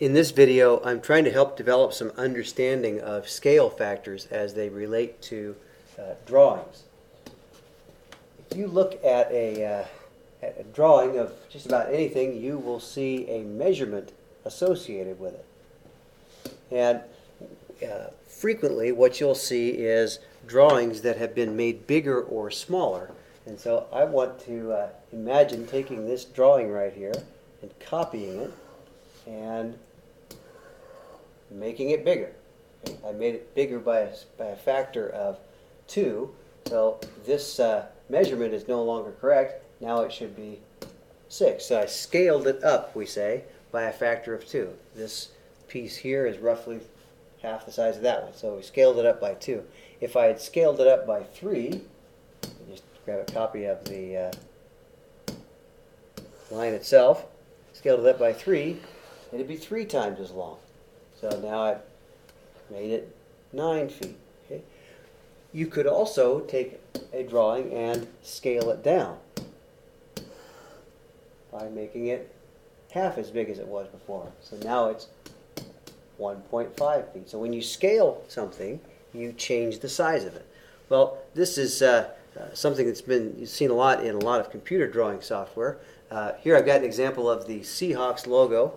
In this video, I'm trying to help develop some understanding of scale factors as they relate to drawings. If you look at a drawing of just about anything, you will see a measurement associated with it. And frequently what you'll see is drawings that have been made bigger or smaller. And so I want to imagine taking this drawing right here and copying it and making it bigger. Okay? I made it bigger by a factor of 2, so this measurement is no longer correct. Now it should be 6. So I scaled it up, we say, by a factor of 2. This piece here is roughly half the size of that one, so we scaled it up by 2. If I had scaled it up by 3, just grab a copy of the line itself, scaled it up by 3, it'd be 3 times as long. So now I've made it 9 feet. Okay? You could also take a drawing and scale it down by making it half as big as it was before. So now it's 1.5 feet. So when you scale something, you change the size of it. Well, this is something that's been seen a lot in a lot of computer drawing software. Here I've got an example of the Seahawks logo,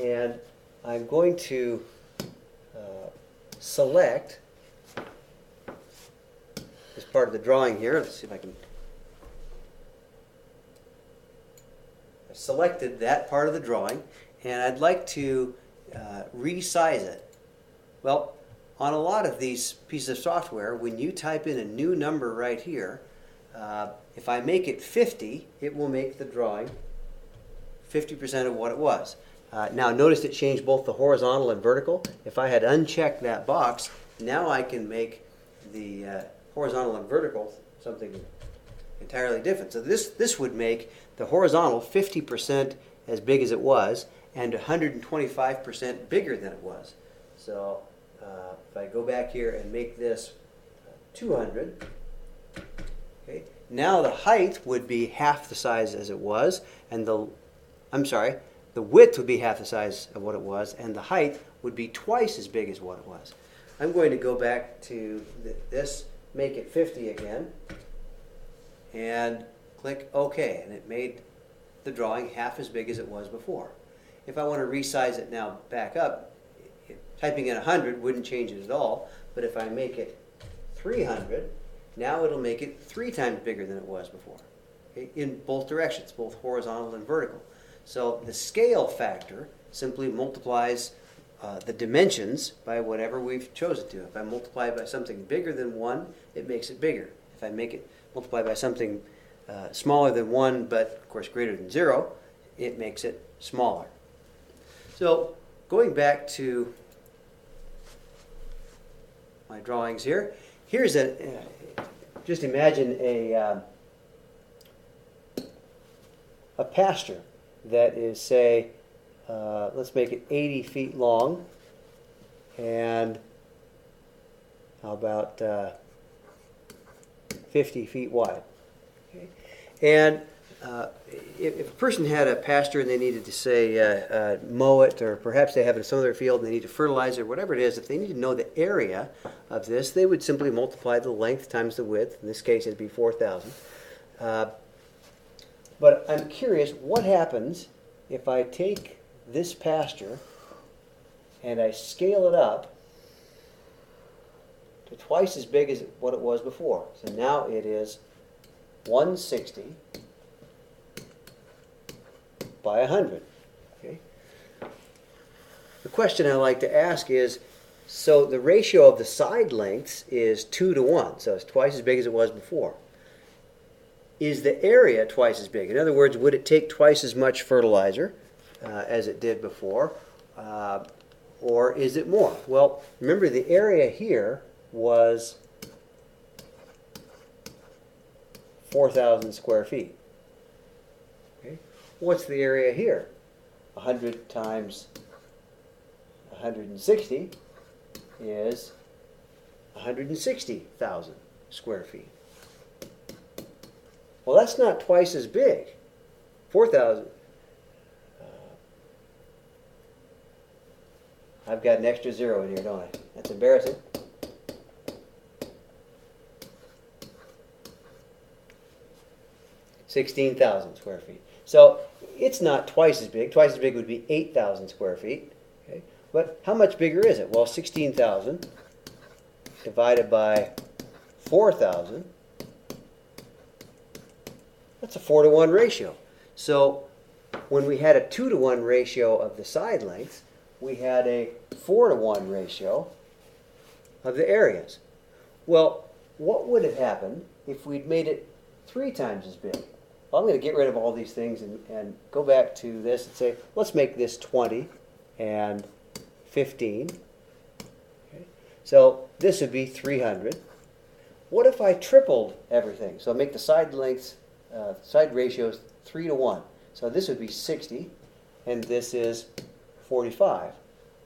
and I'm going to select this part of the drawing here. Let's see if I can. I've selected that part of the drawing, and I'd like to resize it. Well, on a lot of these pieces of software, when you type in a new number right here, if I make it 50, it will make the drawing 50% of what it was. Now notice it changed both the horizontal and vertical. If I had unchecked that box, now I can make the horizontal and vertical something entirely different. So this would make the horizontal 50% as big as it was and 125% bigger than it was. So if I go back here and make this 200, okay, now the height would be half the size as it was, and the width would be half the size of what it was, and the height would be twice as big as what it was. I'm going to go back to this, make it 50 again, and click OK, and it made the drawing half as big as it was before. If I want to resize it now back up, typing in 100 wouldn't change it at all, but if I make it 300, now it'll make it 3 times bigger than it was before, okay, in both directions, both horizontal and vertical. So the scale factor simply multiplies the dimensions by whatever we've chosen to. If I multiply by something bigger than 1, it makes it bigger. If I make it multiply by something smaller than 1, but of course greater than 0, it makes it smaller. So going back to my drawings here, here's just imagine a pasture that is, say, let's make it 80 feet long, and how about 50 feet wide. Okay. And if a person had a pasture and they needed to, say, mow it, or perhaps they have it in some other field and they need to fertilize it, or whatever it is, if they need to know the area of this, they would simply multiply the length times the width. In this case, it'd be 4,000. But I'm curious, what happens if I take this pasture and I scale it up to twice as big as what it was before? So now it is 160 by 100. Okay. The question I like to ask is, so the ratio of the side lengths is 2 to 1, so it's twice as big as it was before. Is the area twice as big? In other words, would it take twice as much fertilizer as it did before, or is it more? Well, remember the area here was 4,000 square feet. Okay. What's the area here? 100 times 160 is 160,000 square feet. Well, that's not twice as big. 4,000 I've got an extra 0 in here, don't I? That's embarrassing. $16,000 square feet. So it's not twice as big. Twice as big would be 8,000 square feet. Okay? But how much bigger is it? Well, 16,000 divided by 4,000, that's a 4-to-1 ratio. So when we had a 2-to-1 ratio of the side lengths, we had a 4-to-1 ratio of the areas. Well, what would have happened if we'd made it 3 times as big? Well, I'm going to get rid of all these things and go back to this and say, let's make this 20 and 15. Okay. So this would be 300. What if I tripled everything? So make the side lengths, side ratios 3-to-1. So this would be 60, and this is 45.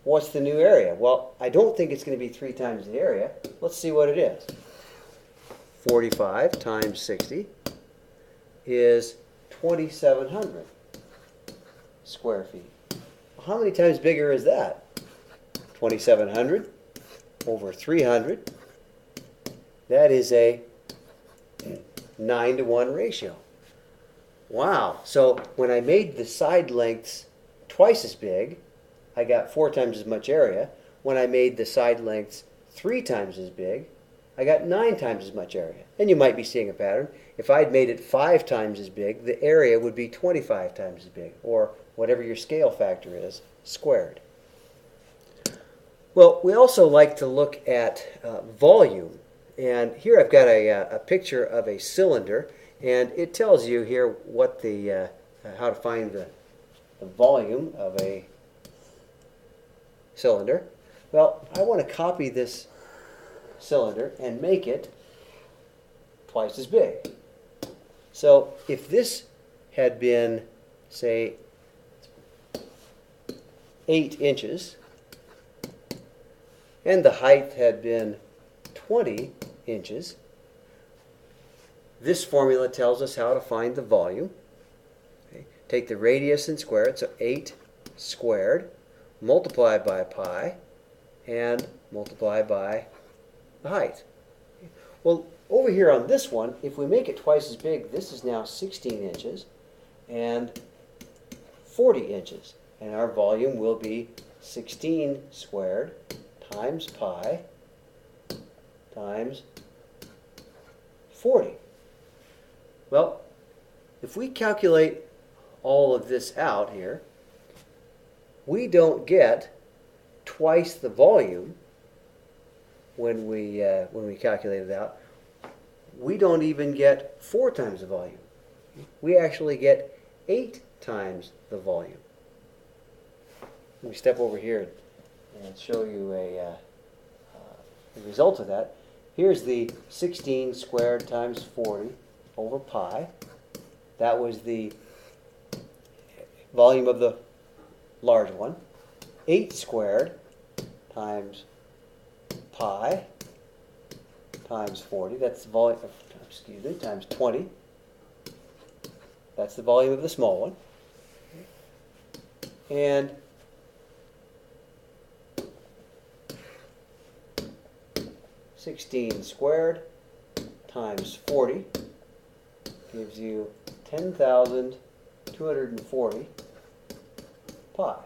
What's the new area? Well, I don't think it's going to be 3 times the area. Let's see what it is. 45 times 60 is 2,700 square feet. How many times bigger is that? 2,700 over 300. That is a 9-to-1 ratio. Wow. So when I made the side lengths twice as big, I got 4 times as much area. When I made the side lengths 3 times as big, I got 9 times as much area. And you might be seeing a pattern. If I'd made it 5 times as big, the area would be 25 times as big, or whatever your scale factor is, squared. Well, we also like to look at volume. And here I've got a picture of a cylinder, and it tells you here what the how to find the volume of a cylinder. Well, I want to copy this cylinder and make it twice as big. So if this had been, say, 8 inches, and the height had been 20 inches, this formula tells us how to find the volume. Okay. Take the radius and square it, so 8 squared, multiply by pi, and multiply by the height. Well, over here on this one, if we make it twice as big, this is now 16 inches and 40 inches. And our volume will be 16 squared times pi times 40. Well, if we calculate all of this out here, we don't get twice the volume when we calculate it out. We don't even get 4 times the volume. We actually get 8 times the volume. Let me step over here and show you the result of that. Here's the 16 squared times 40 over pi. That was the volume of the large one. 8 squared times pi times 40. That's the volume, times 20. That's the volume of the small one. And $16 squared times 40 gives you 10,240 pi.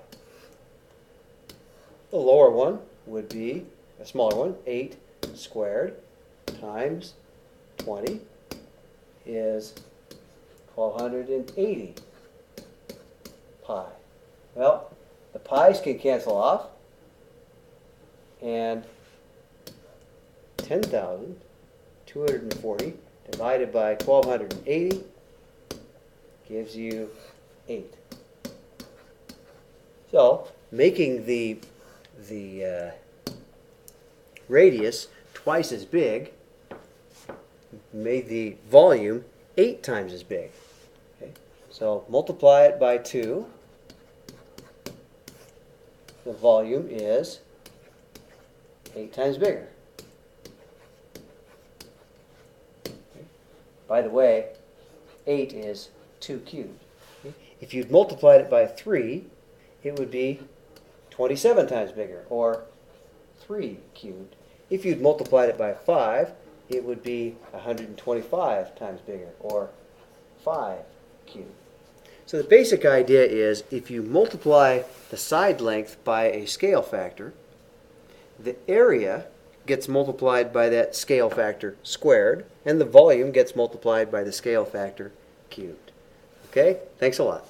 The lower one would be a smaller one, 8 squared times 20 is 1,280 pi. Well, the pi's can cancel off, and 10,240 divided by 1,280 gives you 8. So, making the radius twice as big made the volume 8 times as big. Okay. So multiply it by 2. The volume is 8 times bigger. Okay. By the way, 8 is 2 cubed. Okay. If you'd multiplied it by 3, it would be 27 times bigger, or 3 cubed. If you'd multiplied it by 5, it would be 125 times bigger, or 5 cubed. So the basic idea is if you multiply the side length by a scale factor, the area gets multiplied by that scale factor squared, and the volume gets multiplied by the scale factor cubed. Okay? Thanks a lot.